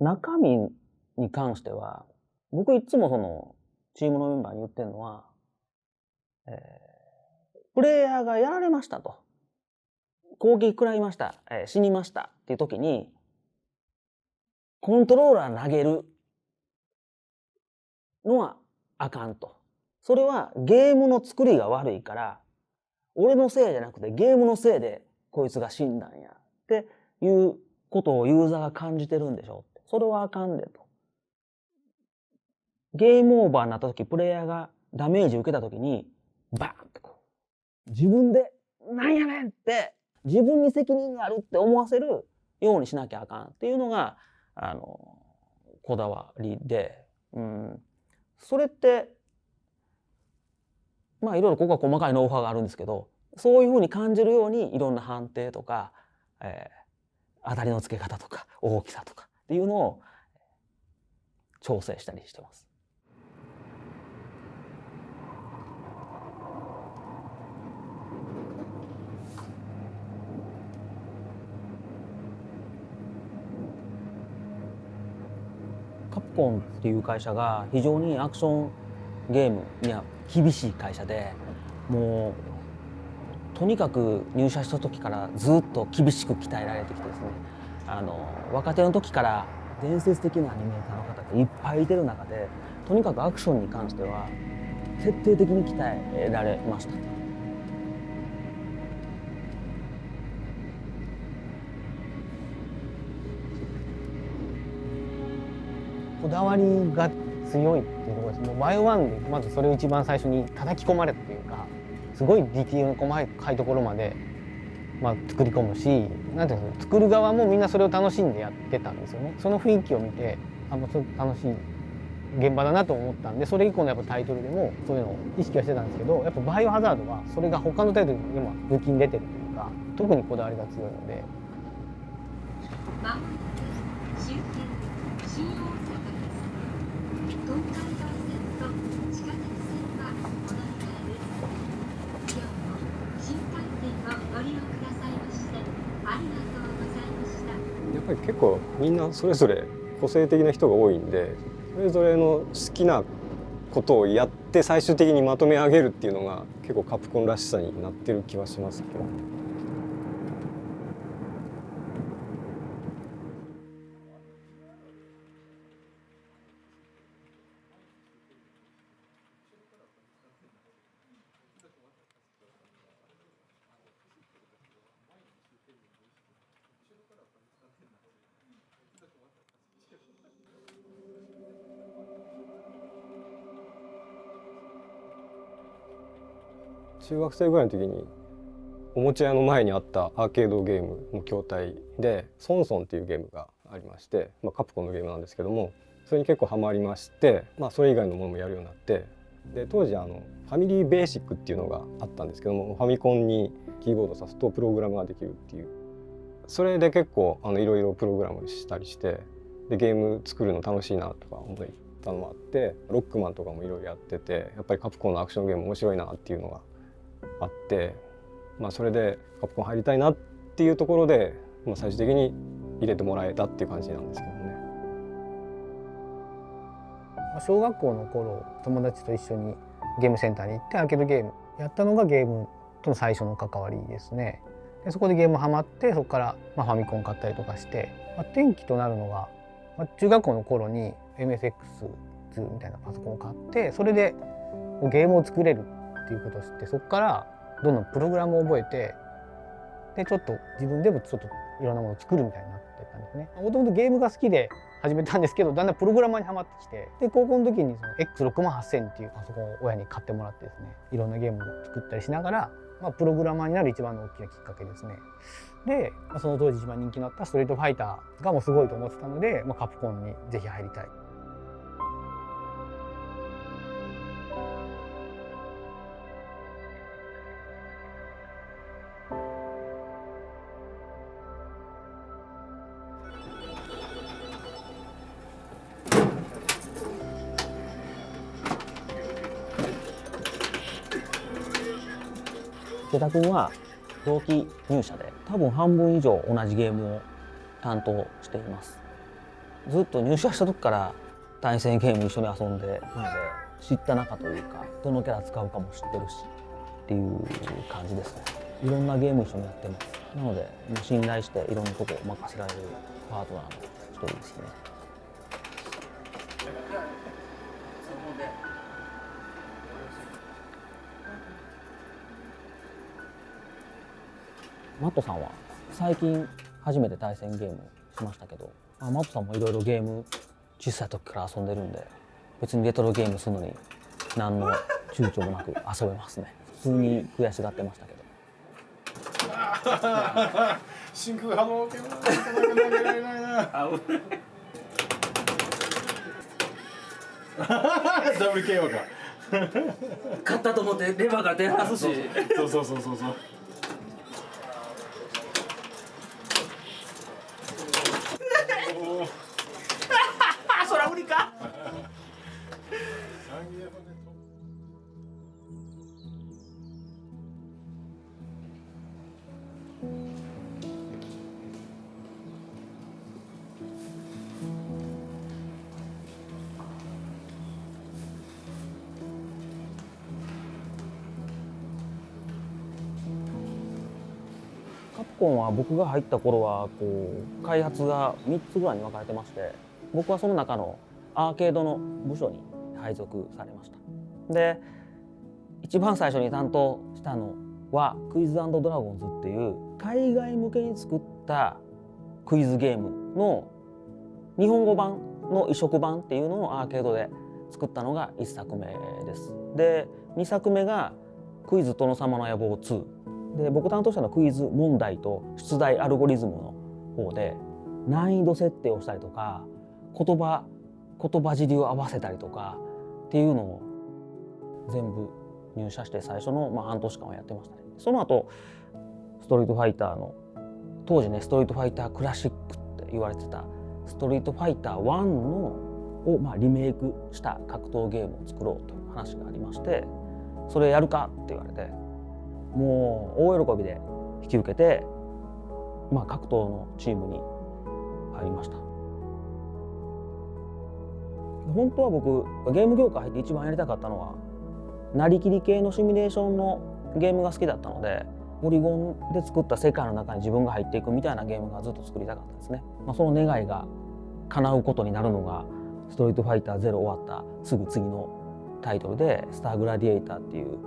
中身に関しては、僕いつもその、チームのメンバーに言ってるのは、プレイヤーがやられましたと。攻撃食らいました。死にましたっていう時に、コントローラー投げるのはあかんと。それはゲームの作りが悪いから、俺のせいじゃなくてゲームのせいでこいつが死んだんやっていうことをユーザーが感じてるんでしょ。それはあかんでと。ゲームオーバーになった時、プレイヤーがダメージ受けた時に、バーンってこう、自分で、なんやねんって、自分に責任があるって思わせるようにしなきゃあかんっていうのが、こだわりで、それって、まあいろいろここは細かいノウハウがあるんですけど、そういうふうに感じるようにいろんな判定とか、当たりの付け方とか大きさとかっていうのを調整したりしてます。カプコンっていう会社が非常にアクションゲームには厳しい会社で、もうとにかく入社した時からずっと厳しく鍛えられてきてですね、若手の時から伝説的なアニメーターの方がいっぱいいてる中で、とにかくアクションに関しては徹底的に鍛えられました。こだわりが強いっていうところです。もうバイオワンでまずそれを一番最初に叩き込まれたというか、すごいディティールの細かいところまで、作り込むし、なんていうの、作る側もみんなそれを楽しんでやってたんですよね。その雰囲気を見て、もうすごく楽しい現場だなと思ったんで、それ以降のやっぱタイトルでもそういうのを意識はしてたんですけど、やっぱバイオハザードはそれが他のタイトルに今抜きに出てるというか、特にこだわりが強いので。やっぱり結構みんなそれぞれ個性的な人が多いんで、それぞれの好きなことをやって最終的にまとめ上げるっていうのが結構カプコンらしさになってる気はしますけど。中学生ぐらいの時におもちゃ屋の前にあったアーケードゲームの筐体でソンソンっていうゲームがありまして、カプコンのゲームなんですけども、それに結構ハマりまして、それ以外のものもやるようになって、で当時ファミリーベーシックっていうのがあったんですけども、ファミコンにキーボードを挿すとプログラムができるっていう、それで結構いろいろプログラムしたりして、でゲーム作るの楽しいなとか思ったのもあって、ロックマンとかもいろいろやってて、やっぱりカプコンのアクションゲーム面白いなっていうのがあって、それでカプコン入りたいなっていうところで、最終的に入れてもらえたっていう感じなんですけどね。小学校の頃友達と一緒にゲームセンターに行ってアーケードゲームやったのがゲームとの最初の関わりですね。でそこでゲームハマって、そこからファミコン買ったりとかして、転機となるのが、中学校の頃に MSX2 みたいなパソコンを買って、それでゲームを作れるっていうことを知って、そこからどんどんプログラムを覚えて、でちょっと自分でもちょっといろんなものを作るみたいになってたんですね。もともとゲームが好きで始めたんですけど、だんだんプログラマーにはまってきて、で高校の時にその X68000 っていうパソコンを親に買ってもらってですね、いろんなゲームを作ったりしながら、プログラマーになる一番の大きなきっかけですね。で、その当時一番人気のあったストリートファイターがもうすごいと思ってたので、カプコンにぜひ入りたい。池田君は同期入社で多分半分以上同じゲームを担当しています。ずっと入社した時から対戦ゲーム一緒に遊んでなので知った仲というかどのキャラ使うかも知ってるしっていう感じですね。いろんなゲーム一緒にやってます。なのでもう信頼していろんなとこ任せられるパートナーの一人ですね。マットさんは最近初めて対戦ゲームしましたけど、マットさんもいろいろゲーム小さい時から遊んでるんで別にレトロゲームするのに何の躊躇もなく遊べますね。普通に悔しがってましたけど。真空波動拳はなかなか投げられないな。ダブル KO か。勝ったと思ってレバーから手離すし。そうそう。そら無理か。カプコンは僕が入った頃はこう開発が3つぐらいに分かれてまして、僕はその中のアーケードの部署に配属されました。で一番最初に担当したのはクイズ&ドラゴンズっていう海外向けに作ったクイズゲームの日本語版の移植版っていうのをアーケードで作ったのが1作目です。で2作目がクイズ殿様の野望2で、僕担当したのはクイズ問題と出題アルゴリズムの方で難易度設定をしたりとか言葉尻を合わせたりとかっていうのを全部入社して最初の半年間はやってましたね。その後ストリートファイターの当時ねストリートファイタークラシックって言われてたストリートファイター1をリメイクした格闘ゲームを作ろうという話がありまして、それやるかって言われてもう大喜びで引き受けて、格闘のチームに入りました。本当は僕ゲーム業界入って一番やりたかったのはなりきり系のシミュレーションのゲームが好きだったので、ポリゴンで作った世界の中に自分が入っていくみたいなゲームがずっと作りたかったですね。その願いが叶うことになるのがストリートファイター0終わったすぐ次のタイトルでスターグラディエイターっていう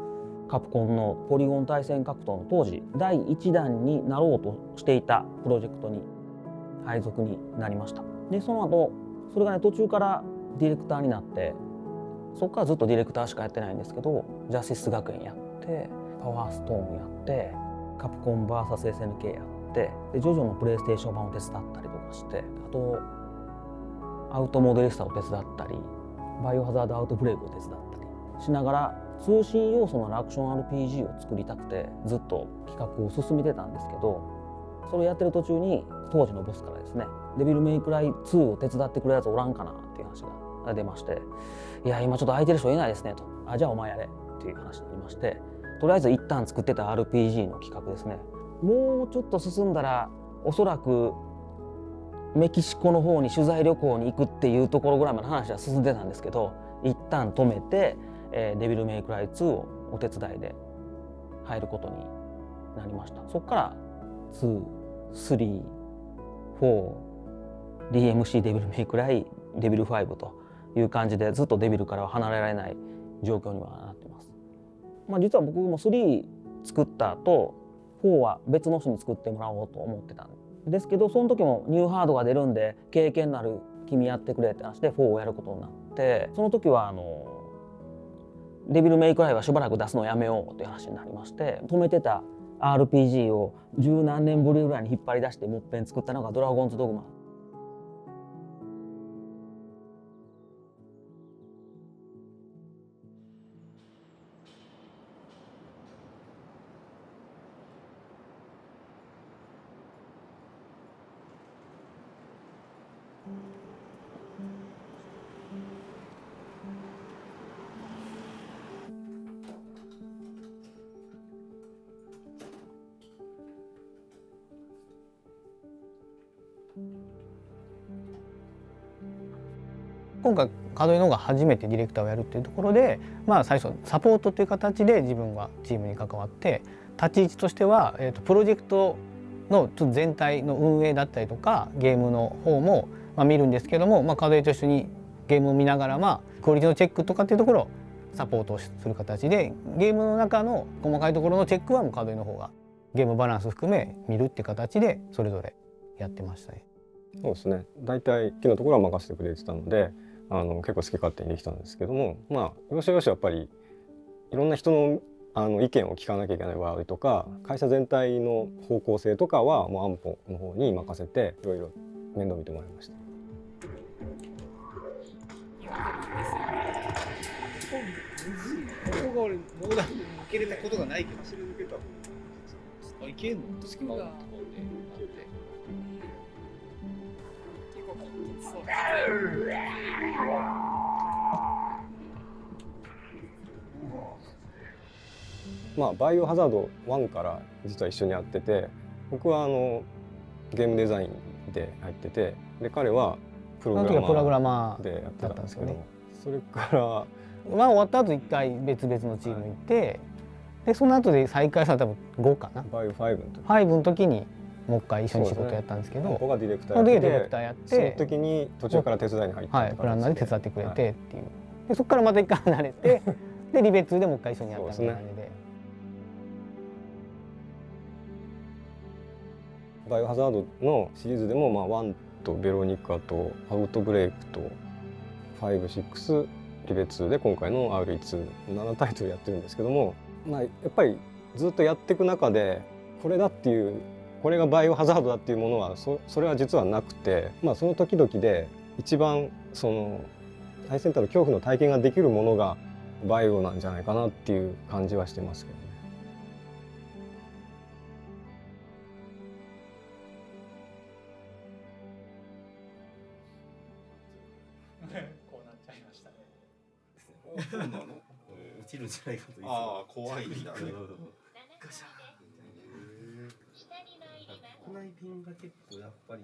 カプコンのポリゴン対戦格闘の当時第1弾になろうとしていたプロジェクトに配属になりました。でその後それがね途中からディレクターになって、そこからずっとディレクターしかやってないんですけど、ジャスティス学園やってパワーストーンやってカプコン VSSNK やってでジョジョのプレイステーション版を手伝ったりとかして、あとアウトモデリスタを手伝ったりバイオハザードアウトブレイクを手伝ったりしながら通信要素のあるアクション RPG を作りたくてずっと企画を進めてたんですけど、それをやってる途中に当時のボスからですねデビルメイクライ2を手伝ってくれるやつおらんかなっていう話が出まして、いや今ちょっと空いてる人いないですねと、じゃあお前やれっていう話になりまして、とりあえず一旦作ってた RPG の企画ですね、もうちょっと進んだらおそらくメキシコの方に取材旅行に行くっていうところぐらいまで話は進んでたんですけど、一旦止めて、デビルメイクライ2をお手伝いで入ることになりました。そこから2、3、4、DMC デビルメイクライ、デビル5という感じでずっとデビルからは離れられない状況にはなってます。実は僕も3作った後4は別の人に作ってもらおうと思ってたんですけど、その時もニューハードが出るんで経験のある君やってくれって話で4をやることになって、その時はデビルメイクライはしばらく出すのをやめようという話になりまして、止めてた RPG を十何年ぶりぐらいに引っ張り出してもっぺん作ったのがドラゴンズドグマ。今回門井の方が初めてディレクターをやるっていうところで、最初サポートという形で自分はチームに関わって、立ち位置としては、プロジェクトのちょっと全体の運営だったりとかゲームの方も見るんですけども、門井と一緒にゲームを見ながら、クオリティのチェックとかっていうところをサポートをする形で、ゲームの中の細かいところのチェックはもう門井の方がゲームバランス含め見るっていう形でそれぞれやってましたね。そうですね。大体木のところは任せてくれてたので、結構好き勝手にできたんですけども、よしよしやっぱりいろんな人の意見を聞かなきゃいけない場合とか、会社全体の方向性とかはもう安保の方に任せていろいろ面倒見てもらいました。ここが俺ノーダウンで抜けれたことがないけど、それ抜けた。いけんの？隙間があって。バイオハザード1から実は一緒にやってて、僕はゲームデザインで入ってて、で彼はプログラマーでやってたんですけど、それから終わった後一回別々のチーム行って、でその後で再開したら多分5かな。バイオ5の時。5の時にもう一回一緒に仕事やったんですけど、僕がディレクターやって、その時に途中から手伝いに入って、プランナーで手伝ってくれてっていう。でそこからまた一回離れて、でリベツでもう一回一緒にやったみたいな感じで。バイオハザードのシリーズでも1とベロニカとアウトブレイクと5、6、リベ2で今回の RE2、7タイトルやってるんですけども、やっぱりずっとやっていく中でこれだっていう、これがバイオハザードだっていうものはそれは実はなくて、その時々で一番その最先端の恐怖の体験ができるものがバイオなんじゃないかなっていう感じはしてますけどね。こうなっちゃいましたね。落ちるんじゃないかと。ああ、怖いんだね。ガシャー。内ピンが結構やっぱり。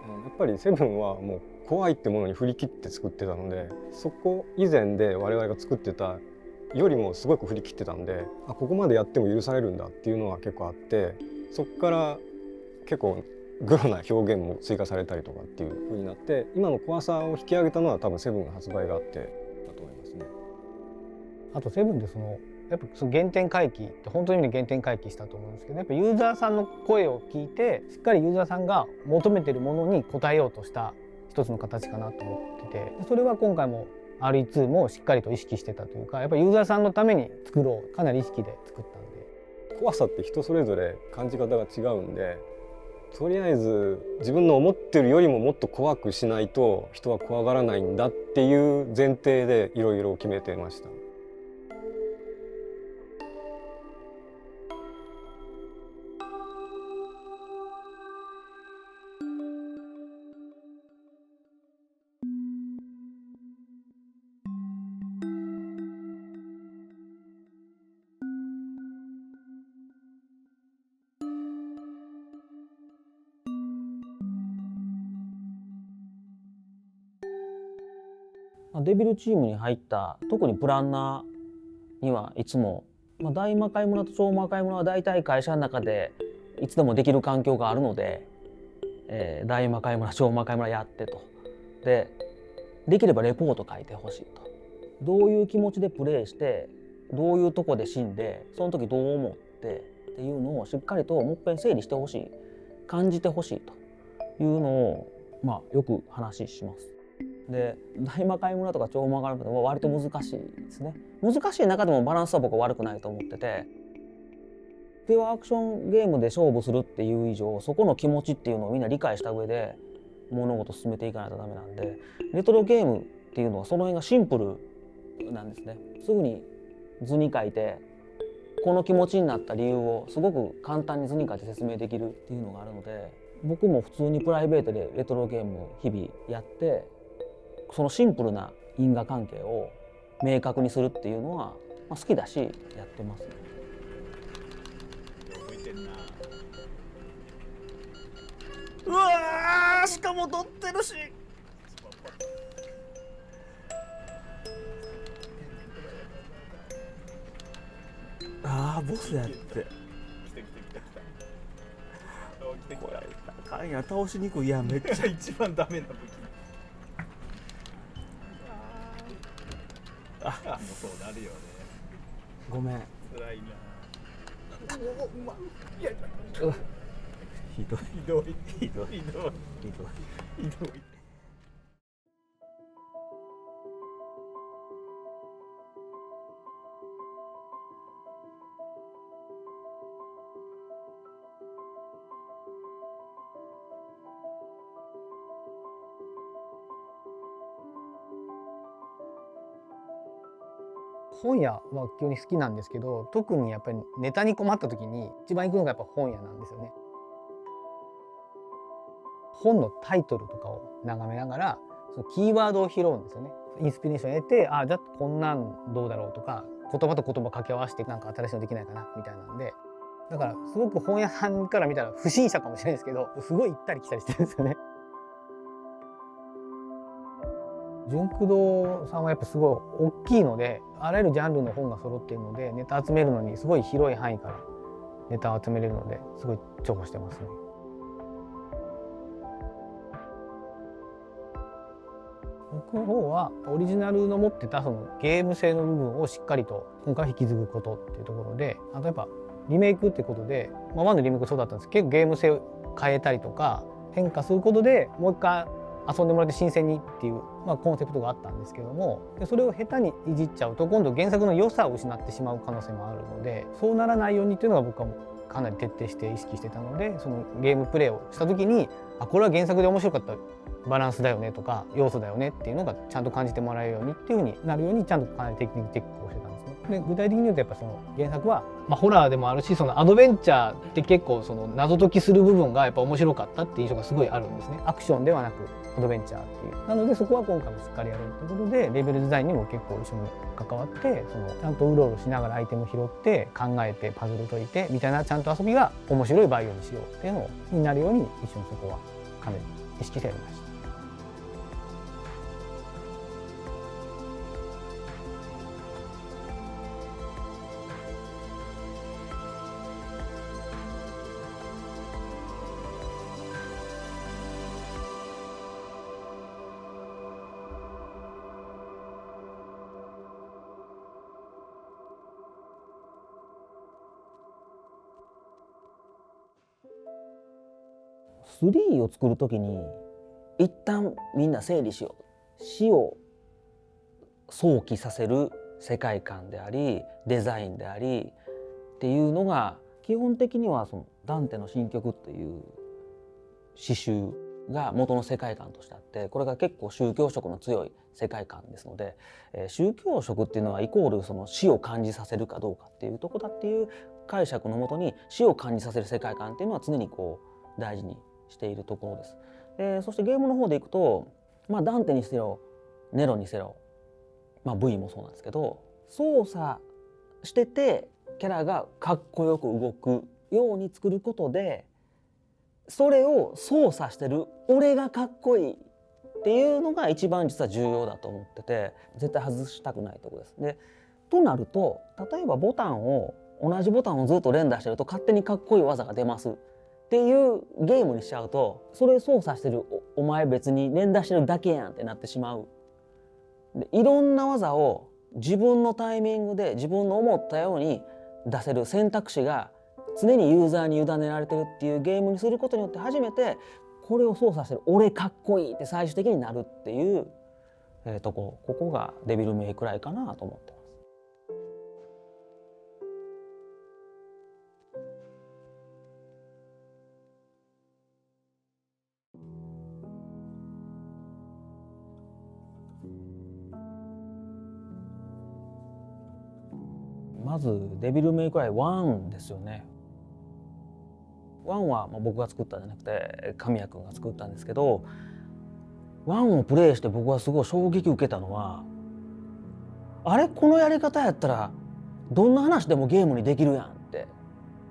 やっぱりセブンはもう怖いってものに振り切って作ってたので、そこ以前で我々が作ってたよりもすごく振り切ってたんで、ここまでやっても許されるんだっていうのが結構あって、そこから結構グロな表現も追加されたりとかっていう風になって、今の怖さを引き上げたのは多分セブンの発売があってだと思いますね。あとセブンでやっぱその原点回帰って本当に原点回帰したと思うんですけど、やっぱユーザーさんの声を聞いてしっかりユーザーさんが求めてるものに応えようとした一つの形かなと思ってて、それは今回も RE2 もしっかりと意識してたというか、やっぱりユーザーさんのために作ろう、かなり意識で作ったんで。怖さって人それぞれ感じ方が違うんで、とりあえず自分の思ってるよりももっと怖くしないと人は怖がらないんだっていう前提でいろいろ決めてました。デビルチームに入った特にプランナーにはいつも、大魔界村と超魔界村は大体会社の中でいつでもできる環境があるので、大魔界村超魔界村やってと。できればレポート書いてほしいと。どういう気持ちでプレイしてどういうとこで死んでその時どう思ってっていうのをしっかりともう一遍整理してほしい、感じてほしいというのをよく話します。で大魔界村とか超魔界村は割と難しいですね。難しい中でもバランスは僕は悪くないと思ってて、ピュアアクションゲームで勝負するっていう以上そこの気持ちっていうのをみんな理解した上で物事を進めていかないとダメなんで、レトロゲームっていうのはその辺がシンプルなんですね。すぐに図に書いてこの気持ちになった理由をすごく簡単に図に書いて説明できるっていうのがあるので、僕も普通にプライベートでレトロゲームを日々やって、そのシンプルな因果関係を明確にするっていうのは、好きだしやってますね。覚えてんな。うわー、しかも取ってるし。あーボスやって。来た来た来た来た。これあかんやん、倒しにくいやん、めっちゃ。一番ダメな武器。もうそうなるよね。ごめん。辛いな。ひどいひどいひどいひどいひどい。ひどい。本屋は急に好きなんですけど、特にやっぱりネタに困った時に一番行くのがやっぱ本屋なんですよね。本のタイトルとかを眺めながらそのキーワードを拾うんですよね。インスピレーションを得て、じゃあこんなんどうだろうとか、言葉と言葉掛け合わせてなんか新しいのできないかなみたいなんで、だからすごく本屋さんから見たら不審者かもしれないですけど、すごい行ったり来たりしてるんですよね。純駆堂さんはやっぱすごい大きいので、あらゆるジャンルの本が揃っているので、ネタ集めるのにすごい広い範囲からネタを集めれるので、すごい重宝してますね。僕の方はオリジナルの持ってたそのゲーム性の部分をしっかりと今回引き継ぐことっていうところで、あとやっぱリメイクってことで、1のリメイクそうだったんですけど、結構ゲーム性を変えたりとか変化することでもう一回遊んでもらって新鮮にっていう、コンセプトがあったんですけども、でそれを下手にいじっちゃうと今度原作の良さを失ってしまう可能性もあるので、そうならないようにっていうのが僕はかなり徹底して意識してたので、そのゲームプレイをした時にこれは原作で面白かったバランスだよねとか要素だよねっていうのがちゃんと感じてもらえるようにっていうふうになるようにちゃんとかなり定期的にチェックをしてたんですね。で具体的に言うとやっぱその原作は、ホラーでもあるし、そのアドベンチャーって結構その謎解きする部分がやっぱ面白かったっていう印象がすごいあるんですね。アクションではなくアドベンチャーっていう。なのでそこは今回もしっかりやるっていうことで、レベルデザインにも結構一緒に関わって、そのちゃんとうろうろしながらアイテム拾って考えてパズル解いてみたいなちゃんと遊びが面白いバイオにしようっていうのになるように一緒にそこはかなり意識してやりました。3を作る時に一旦みんな整理しよう。死を想起させる世界観でありデザインでありっていうのが基本的にはそのダンテの新曲っていう詩集が元の世界観としてあって、これが結構宗教色の強い世界観ですので、宗教色っていうのはイコールその死を感じさせるかどうかっていうとこだっていう解釈のもとに、死を感じさせる世界観っていうのは常にこう大事にしているところです。そしてゲームの方でいくと、ダンテにせよネロにせよ、V もそうなんですけど、操作しててキャラがかっこよく動くように作ることで、それを操作してる俺がかっこいいっていうのが一番実は重要だと思ってて、絶対外したくないところです。でとなると、例えば同じボタンをずっと連打してると勝手にかっこいい技が出ますっていうゲームにしちゃうと、それ操作してるお前別に連打してるだけやんってなってしまう。でいろんな技を自分のタイミングで自分の思ったように出せる選択肢が常にユーザーに委ねられてるっていうゲームにすることによって、初めてこれを操作してる俺かっこいいって最終的になるっていうここがデビルメイクライかなと思ってます。ままずデビルメイクライ1ですよね。1は僕が作ったんじゃなくて神谷君が作ったんですけど、1をプレイして僕はすごい衝撃受けたのは、あれこのやり方やったらどんな話でもゲームにできるやんって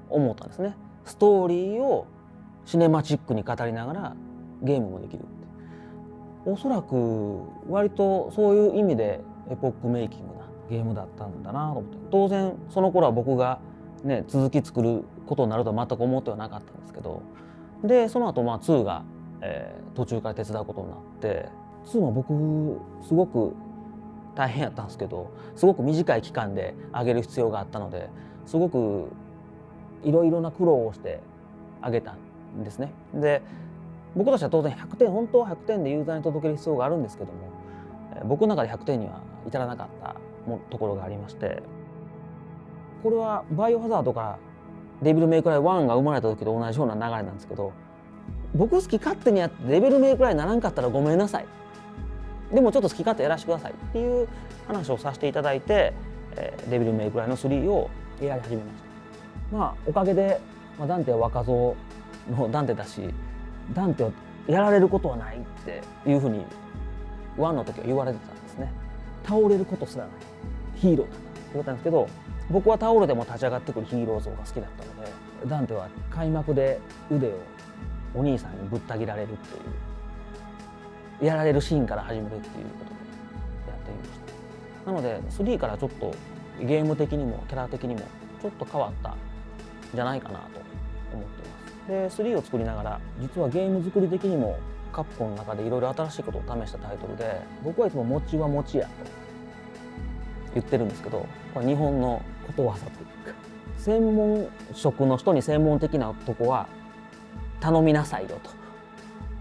思ったんですね。ストーリーをシネマチックに語りながらゲームもできるって、おそらく割とそういう意味でエポックメイキングなゲームだったんだなと思って、当然その頃は僕がね続き作ることになるとは全く思ってはなかったんですけど、でその後2が、途中から手伝うことになって、2も僕すごく大変やったんですけど、すごく短い期間で上げる必要があったので、すごくいろいろな苦労をして上げたんですね。で僕としては当然100点、本当は100点でユーザーに届ける必要があるんですけども、僕の中で100点には至らなかったところがありまして、これはバイオハザードからデビルメイクライ1が生まれた時と同じような流れなんですけど、僕好き勝手にやってデビルメイクライにならんかったらごめんなさい、でもちょっと好き勝手やらせてくださいっていう話をさせていただいて、デビルメイクライの3をやり始めました。おかげで、ダンテは若造のダンテだし、ダンテをやられることはないっていうふうに1の時は言われてたんですね。倒れることすらないヒーローだって言われたんですけど、僕は倒れても立ち上がってくるヒーロー像が好きだったので、ダンテは開幕で腕をお兄さんにぶった切られるっていう、やられるシーンから始めるっていうことでやってみました。なので3からちょっとゲーム的にもキャラ的にもちょっと変わったんじゃないかなと思っています。で3を作りながら、実はゲーム作り的にもカプコンの中でいろいろ新しいことを試したタイトルで、僕はいつも餅は餅やと言ってるんですけど、これ日本のことわざというか、専門職の人に専門的なとこは頼みなさいよと、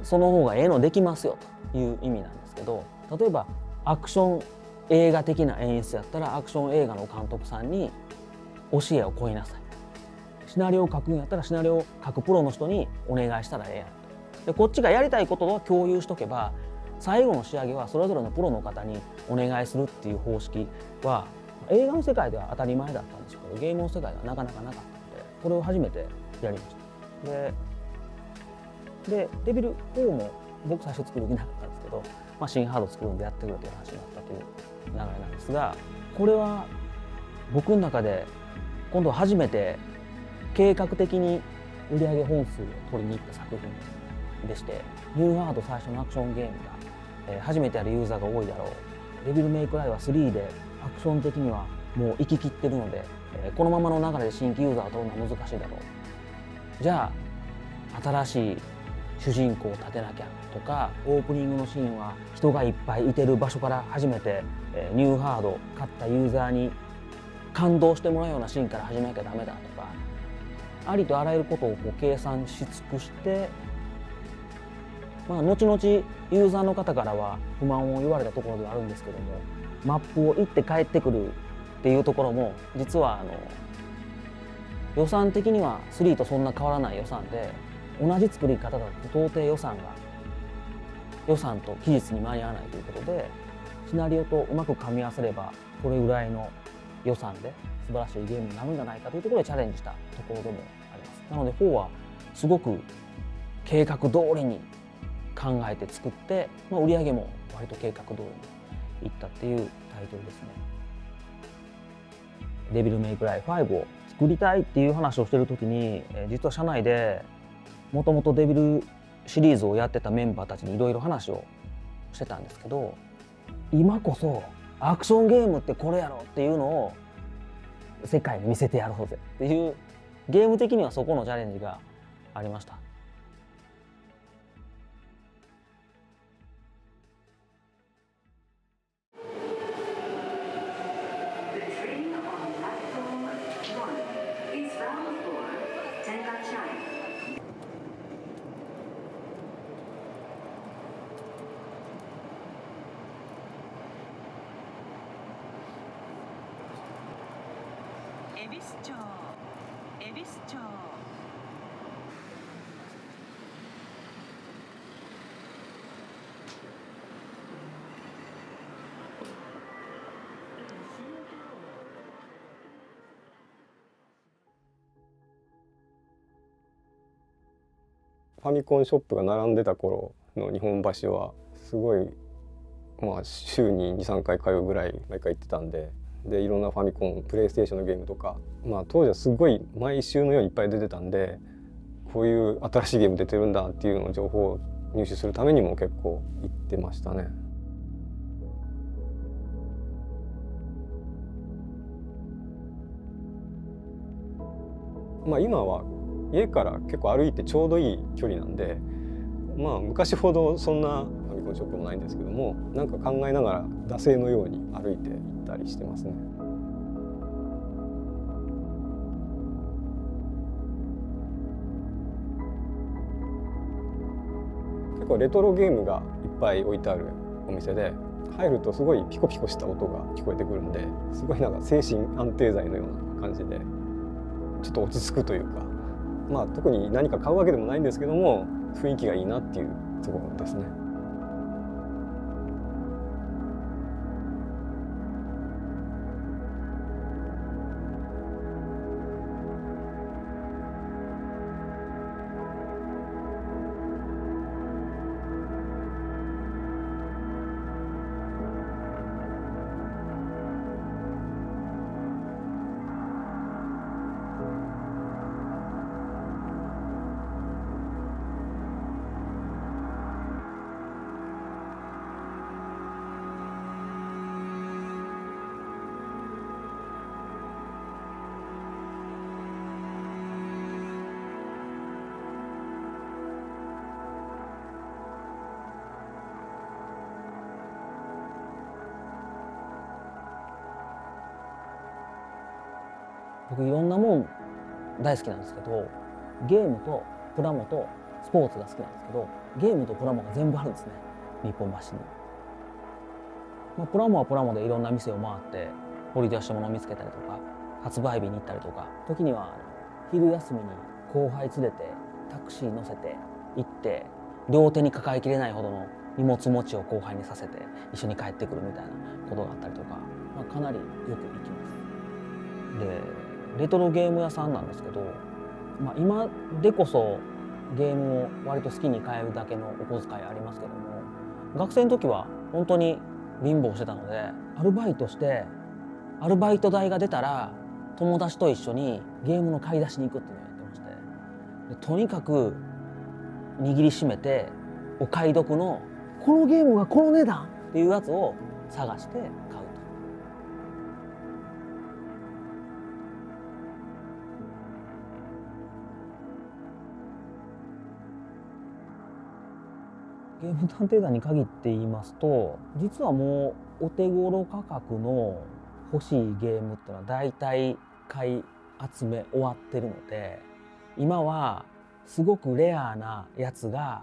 その方がええのできますよという意味なんですけど、例えばアクション映画的な演出やったらアクション映画の監督さんに教えを請いなさい、シナリオを書くんやったらシナリオを書くプロの人にお願いしたらええやんと。でこっちがやりたいことを共有しとけば、最後の仕上げはそれぞれのプロの方にお願いするっていう方式は映画の世界では当たり前だったんですけど、ゲームの世界ではなかなかなかったので、これを初めてやりました。でデビル4も僕最初作る気なかったんですけど、新ハード作るんでやってくれという話になったという流れなんですが、これは僕の中で今度は初めて計画的に売上本数を取りに行った作品でして、ニューハード最初のアクションゲームが、初めてやるユーザーが多いだろう、デビルメイクライは3でアクション的にはもう行き切ってるので、このままの流れで新規ユーザーを取るのは難しいだろう、じゃあ新しい主人公を立てなきゃとか、オープニングのシーンは人がいっぱいいてる場所から始めて、ニューハード買ったユーザーに感動してもらうようなシーンから始めなきゃダメだとか、ありとあらゆることを計算し尽くして、後々ユーザーの方からは不満を言われたところではあるんですけども、マップを行って帰ってくるっていうところも実は予算的には3とそんな変わらない予算で、同じ作り方だと到底予算と期日に間に合わないということで、シナリオとうまく噛み合わせればこれぐらいの予算で素晴らしいゲームになるんじゃないかというところでチャレンジしたところでもあります。なので4はすごく計画通りに考えて作って、売り上げも割と計画通りにいったっていうタイトルですね。デビルメイクライ5を作りたいっていう話をしてる時に、実は社内でもともとデビルシリーズをやってたメンバーたちにいろいろ話をしてたんですけど、今こそアクションゲームってこれやろっていうのを世界に見せてやろうぜっていう、ゲーム的にはそこのチャレンジがありました。恵比寿町、恵比寿町。ファミコンショップが並んでた頃の日本橋はすごい、週に 2,3 回通うぐらい毎回行ってたんで、いろんなファミコンプレイステーションのゲームとか、当時はすごい毎週のようにいっぱい出てたんで、こういう新しいゲーム出てるんだっていうのを情報を入手するためにも結構行ってましたね。今は家から結構歩いてちょうどいい距離なんで、昔ほどそんなファミコンショップもないんですけども、なんか考えながら惰性のように歩いて行ったりしてますね。結構レトロゲームがいっぱい置いてあるお店で、入るとすごいピコピコした音が聞こえてくるんで、すごいなんか精神安定剤のような感じでちょっと落ち着くというか、特に何か買うわけでもないんですけども、雰囲気がいいなっていうところですね。僕いろんなもん大好きなんですけど、ゲームとプラモとスポーツが好きなんですけど、ゲームとプラモが全部あるんですね、日本橋に。プラモはプラモでいろんな店を回って掘り出したものを見つけたりとか、発売日に行ったりとか、時には昼休みに後輩連れてタクシー乗せて行って、両手に抱えきれないほどの荷物持ちを後輩にさせて一緒に帰ってくるみたいなことがあったりとか、かなりよく行きます。でレトロゲーム屋さんなんですけど、今でこそゲームを割と好きに買えるだけのお小遣いありますけども、学生の時は本当に貧乏してたので、アルバイトしてアルバイト代が出たら友達と一緒にゲームの買い出しに行くっていうのをやってまして、でとにかく握りしめてお買い得のこのゲームがこの値段っていうやつを探して買うと。ゲーム探偵団に限って言いますと、実はもうお手頃価格の欲しいゲームっていうのは大体買い集め終わってるので、今はすごくレアなやつが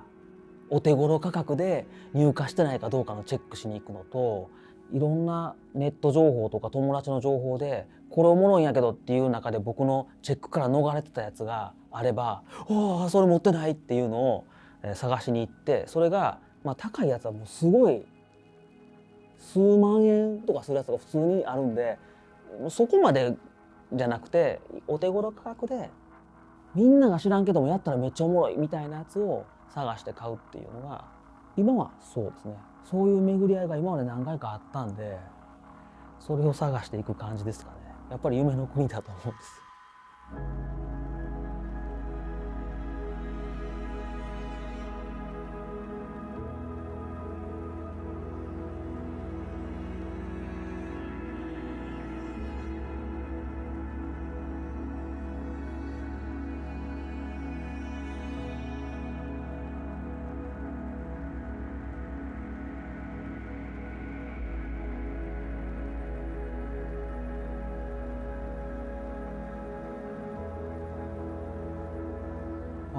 お手頃価格で入荷してないかどうかのチェックしに行くのと、いろんなネット情報とか友達の情報でこれおもろいんやけどっていう中で僕のチェックから逃れてたやつがあれば、ああそれ持ってないっていうのを探しに行って、それが高いやつはもうすごい数万円とかするやつが普通にあるんで、そこまでじゃなくてお手頃価格でみんなが知らんけどもやったらめっちゃおもろいみたいなやつを探して買うっていうのが今はそうですね。そういう巡り合いが今まで何回かあったんで、それを探していく感じですかね。やっぱり夢の国だと思うんです。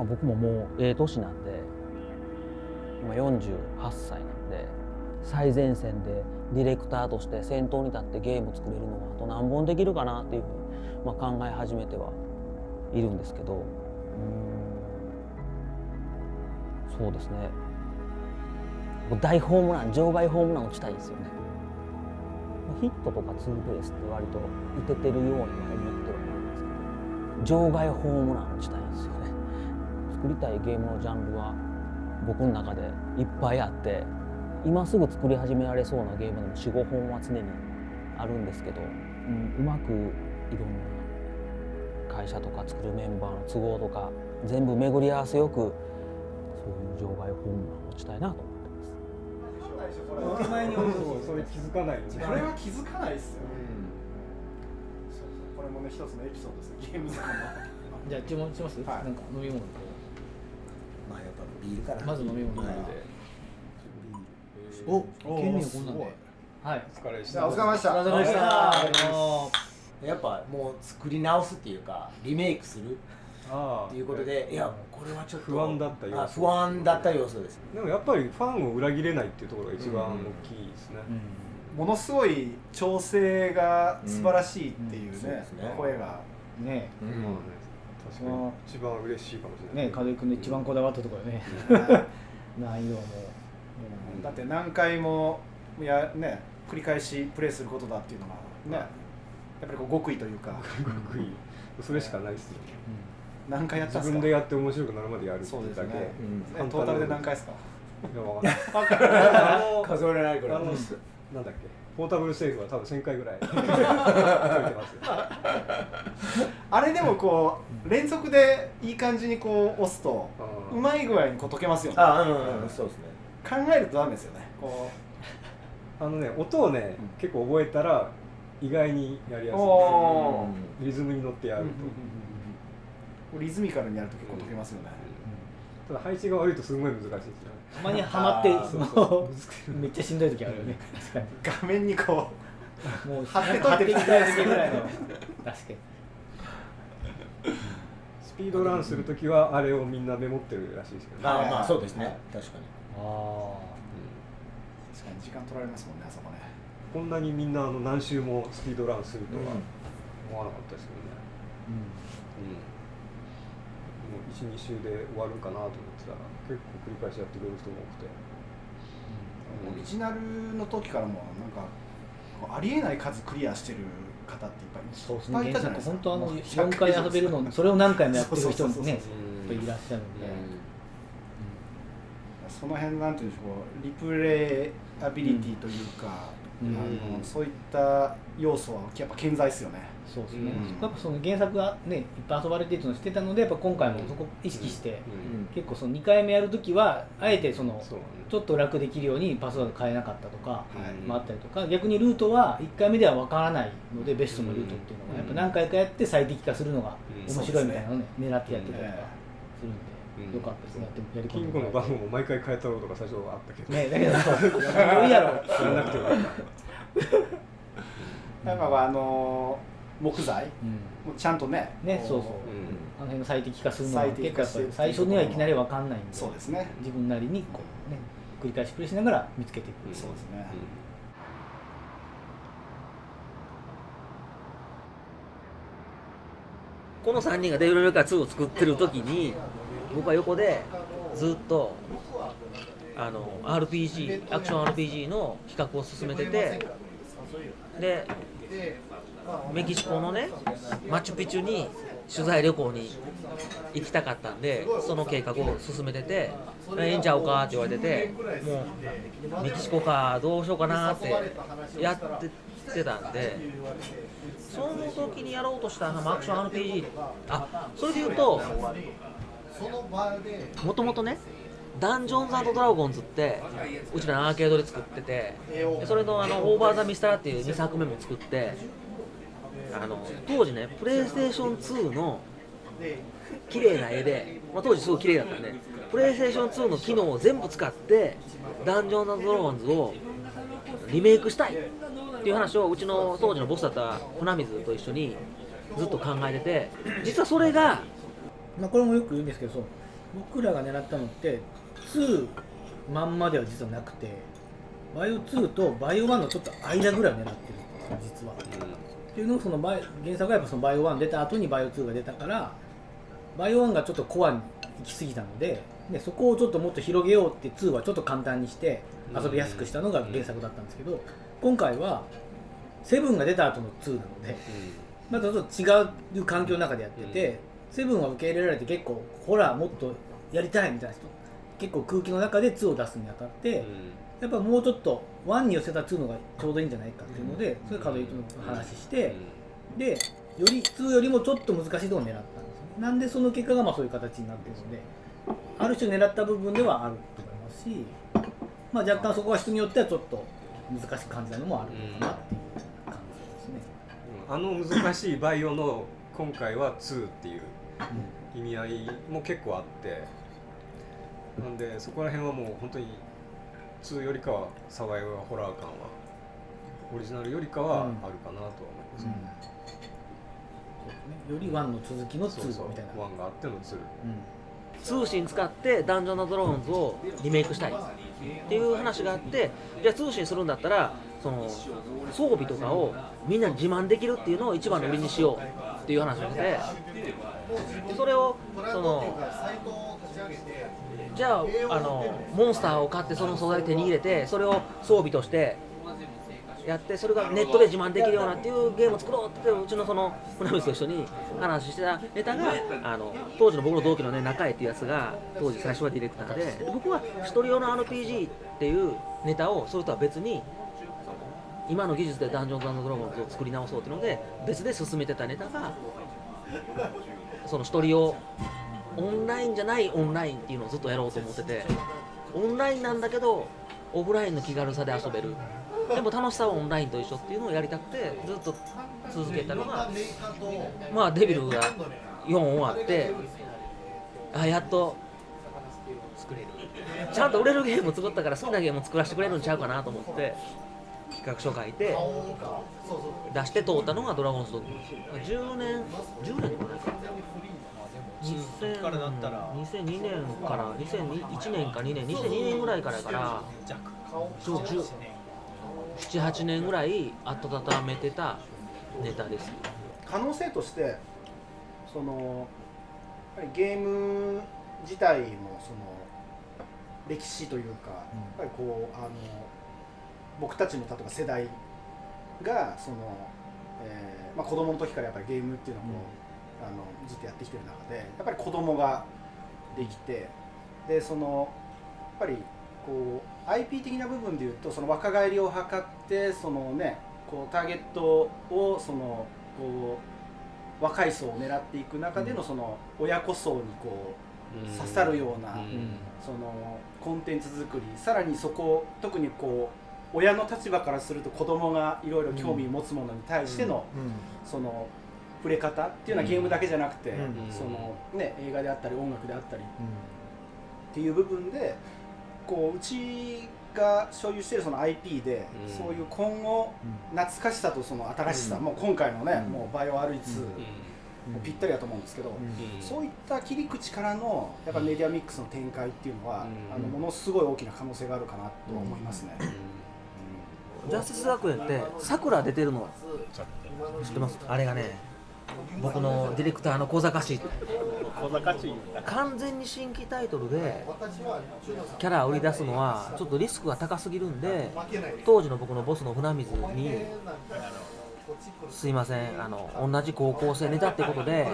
僕ももう年なんで、今48歳なんで、最前線でディレクターとして先頭に立ってゲーム作れるのはあと何本できるかなっていうふうに、考え始めてはいるんですけど、そうですね、大ホームラン、場外ホームラン打ちたいんですよね。ヒットとかツーベースって割と打ててるようには思ってはいるんですけど、場外ホームラン打ちたいんですよね。作りたいゲームのジャンルは僕の中でいっぱいあって、今すぐ作り始められそうなゲームでも 4,5 本は常にあるんですけど、うまくいろんな会社とか作るメンバーの都合とか全部巡り合わせよく、そういう場外本を持ちたいなと思ってます。手前に置いてそれ気づかないよね。これは気づかないですよ、そうこれもね一つのエピソードですね、ゲーム好きの。じゃあ注文します、はいなんか飲み物とまあやっぱビールからまず飲み物で、お県民こんなんで、はいお疲れじゃあお疲れ様でした。お疲れ様でした。やっぱもう作り直すっていうかリメイクするあっていうことで、いやこれはちょっと不安だった要素あ不安だった要素です。でもやっぱりファンを裏切れないっていうところが一番大きいですね。ものすごい調整が素晴らしいっていうねそうですね、声が。ねまあね、確かに一番嬉しいかもしれない。ね、門井君の一番こだわったところね、難易度も、だって何回もね繰り返しプレイすることだっていうのがね、やっぱりこう極意というか、極意それしかないですよ。何回やったんですか。自分でやって面白くなるまでやるってそうですねいうだけ。トータルで何回ですか。いやわかんない。数えられないぐらい。なんだっけ、ポータブルセーフは多分1000回ぐらい解いてますよ。あれでもこう連続でいい感じにこう押すとうまい具合にこう解けますよね。あ、そうですね。考えるとダメですよね。こ音をね、結構覚えたら意外にやりやすいおです。リズムに乗ってやると。リズミカルにやると結構解けますよね。ただ配置が悪いとすごい難しいですよね。たまにはまってそうもうめっちゃしんどい時あるよね。確かに。画面にこもう貼ってといてきたい時ぐらいの。確かに。スピードランするときはあれをみんなメモってるらしいですけどね。まあそうですね。確かに。あ確かに時間取られますもんね、あそこね。こんなにみんな何周もスピードランするとは思わなかったですけどね。もう 1,2 周で終わるかなと思ってたら結構繰り返しやってくれる人も多くて、オリジナルの時からもなんかこうありえない数クリアしてる方っていっぱいそうですね。いっぱいいた原じゃないですか。作本当もう4回遊べるの、それを何回もやってる人もね、いっうんぱいいらっしゃるんで。その辺なんていうんでしょう、リプレイアビリティというか、そういった要素はやっぱ健在ですよね。そうですね。やっぱその原作がねいっぱい遊ばれてるのを知ってたので、やっぱ今回もそこ意識して、結構その2回目やるときはあえてそのそうねちょっと楽できるようにパスワード変えなかったとかもあったりとか、逆にルートは1回目では分からないのでベストのルートっていうのがやっぱ何回かやって最適化するのが面白いみたいなのをね狙ってやってたりとかするんで。よかったですね。やりキングの番号も毎回変えたろうとか最初はあったけど、ね、だけどそういいやろ。知らなくてよかった。やっぱ木材、もうちゃんとね、ね、そうそう。あの辺の最適化するのは結構やっぱり最初にはいきなり分かんないんで、そうですね。自分なりにこうね繰り返しプレイしながら見つけていく。そうですね。この3人がデビルメーカー2を作ってる時に僕は横でずっとRPG アクション RPG の企画を進めてて、でメキシコのねマチュピチュに取材旅行に行きたかったんで、その計画を進めてて「いいんちゃうか?」って言われてて、もうメキシコかどうしようかなってやってたんで、その時にやろうとしたアクション RPG、 それで言うともともとねダンジョンズ&ドラゴンズってうちらのアーケードで作ってて、それのオーバーザミスターっていう2作目も作って、当時ねプレイステーション2の綺麗な絵で、当時すごい綺麗だったんでプレイステーション2の機能を全部使ってダンジョンズ&ドラゴンズをリメイクしたいっていう話をうちの当時のボスだった船水と一緒にずっと考えてて、実はそれがこれもよく言うんですけど、そう僕らが狙ったのって2まんまでは実はなくて、バイオ2とバイオ1のちょっと間ぐらいを狙ってるんですよ実は。っていうのをその原作がやっぱそのバイオ1出た後にバイオ2が出たから、バイオ1がちょっとコアに行き過ぎたので、そこをちょっともっと広げようって2はちょっと簡単にして遊びやすくしたのが原作だったんですけど、今回は7が出た後の2なので、またちょっと違う環境の中でやってて、7は受け入れられて結構ホラーもっとやりたいみたいな人結構空気の中で2を出すにあたって、やっぱもうちょっと1に寄せた2のがちょうどいいんじゃないかっていうので、それ門井との話して、でより2よりもちょっと難しいところを狙ったんですよ。なんでその結果がまあそういう形になっているので、ある種狙った部分ではあると思いますし、まあ、若干そこは人によってはちょっと難しく感じたのもあるのかなっていう感じですね。難しいバイオの今回は2っていう意味合いも結構あって、なんでそこら辺はもう本当に2よりかはサバイバルホラー感はオリジナルよりかはあるかなとは思いますね。より1の続きの2みたいな。1があっての2。通信使ってダンジョンズドラゴンズをリメイクしたいっていう話があって、じゃあ通信するんだったらその装備とかをみんなに自慢できるっていうのを一番の売りにしようっていう話をして、それをそのじゃあモンスターを買ってその素材手に入れてそれを装備としてやって、それがネットで自慢できるようなっていうゲームを作ろうってうちのその船水と一緒に話してたネタが当時の僕の同期のね中江っていうやつが当時最初はディレクターで、僕は一人用の RPG っていうネタをそれとは別に今の技術でダンジョンズ&ドラゴンズを作り直そうっていうので別で進めてたネタがその一人用オンラインじゃないオンラインっていうのをずっとやろうと思ってて、オンラインなんだけどオフラインの気軽さで遊べる、でも楽しさはオンラインと一緒っていうのをやりたくてずっと続けたのが、まあデビルが4終わってやっと作れる、ちゃんと売れるゲーム作ったから好きなゲームを作らせてくれるんちゃうかなと思って企画書書いて出して通ったのがドラゴンズドッグ。10年かな、2002年から2001年か2年2002年ぐらいから7-8年ぐらい温めてたネタです。可能性としてそのやっぱりゲーム自体のその歴史というか、やっぱりこう僕たちの例えば世代がその、まあ、子供の時からやっぱりゲームっていうのをこう、ずっとやってきてる中でやっぱり子供ができて、でそのやっぱりこう IP 的な部分でいうとその若返りを図ってそのねこうターゲットをそのこう若い層を狙っていく中でのその親子層にこう刺さるようなそのコンテンツ作り、さらにそこ特にこう親の立場からすると子供がいろいろ興味を持つものに対してのその触れ方っていうのはゲームだけじゃなくてそのね映画であったり音楽であったりっていう部分でこううちが所有しているその IP でそういう今後懐かしさとその新しさ、もう今回のねもうバイオ RE2 ぴったりだと思うんですけど、そういった切り口からのやっぱメディアミックスの展開っていうのはものすごい大きな可能性があるかなと思いますね。ジャスティス学園ってさくら出てるの知ってます？あれがね僕のディレクターの小賢しい完全に新規タイトルでキャラを売り出すのはちょっとリスクが高すぎるんで、当時の僕のボスの船水にすいません同じ高校生ネタってことで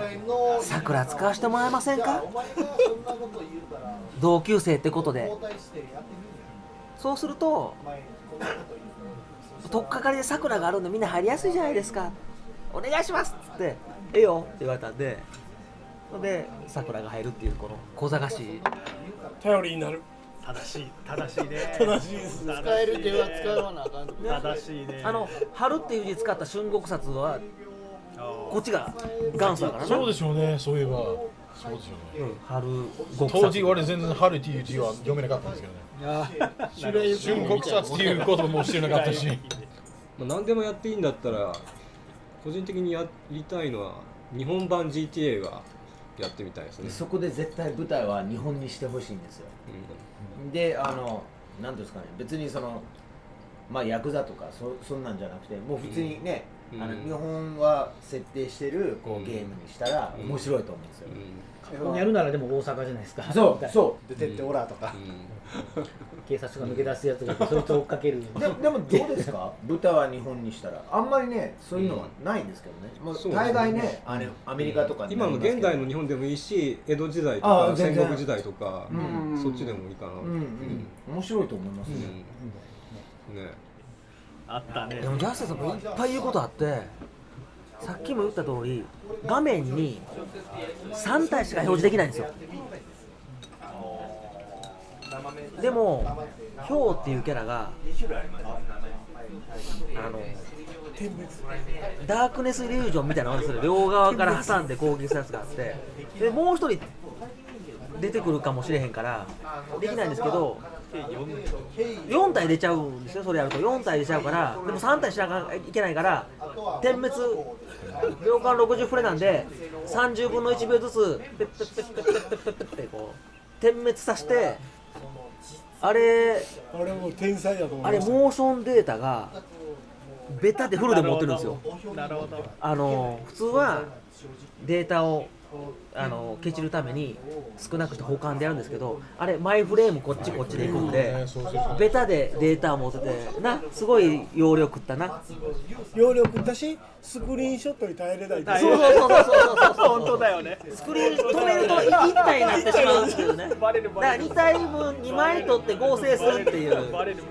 さくら使わせてもらえませんか同級生ってことで。そうすると取っかかりでさくらがあるんでみんな入りやすいじゃないですか、お願いしますっつってええよって言われたんで、でさくらが入るっていうこの小賢しい頼りになる。正しいね。正しいです。使える手は使わなあかん。正しいね。春っていう字使った春国殺はこっちが元祖だからな。そうでしょうね。そういえばそうですよね。春国殺。当時俺全然春っていう字は読めなかったんですけどね。春国殺っていうことも知らなかったし。何でもやっていいんだったら個人的にやりたいのは日本版 GTA がやってみたいですね。そこで絶対舞台は日本にしてほしいんですよ。でなんていうんですかね、別にそのまあヤクザとかそんなんじゃなくてもう普通にね、日本は設定してるこうゲームにしたら面白いと思うんですよ。やるならでも大阪じゃないですか。そう出てってオラとか、警察が抜け出すやつがいてそいつを追っかける。でもどうですか豚は日本にしたらあんまりねそういうのはないんですけどね、もう大概ねアメリカとかに今の現代の日本でもいいし、江戸時代とか戦国時代とか、そっちでもいいかな。面白いと思いますね。あったね。でもジャスティスさんもいっぱい言うことあって、さっきも言った通り画面に3体しか表示できないんですよ。でもヒョウっていうキャラがダークネスイリュージョンみたいなのがする、両側から挟んで攻撃するやつがあって、でもう一人出てくるかもしれへんからできないんですけど、4体出ちゃうんですよ。それやると4体出ちゃうから、でも3体しなきゃいけないから点滅秒間60フレなんで30分の1秒ずつペッペッペッペッペッペッペッペッってこう点滅させて、あれもう天才だと思いあれモーションデータがベタでフルで持ってるんですよ。なるほど。普通はデータを消ちるために少なくして保管でやるんですけど、あれマイフレームこっちでいくんで、ベタでデータを持っててな、すごい容量食ったな。容量食ったし、スクリーンショットに耐えれない。そう本当だよね。スクリーン止めると1体になってしまうんですけどね。だから2体分2枚取って合成するっていう。バレる。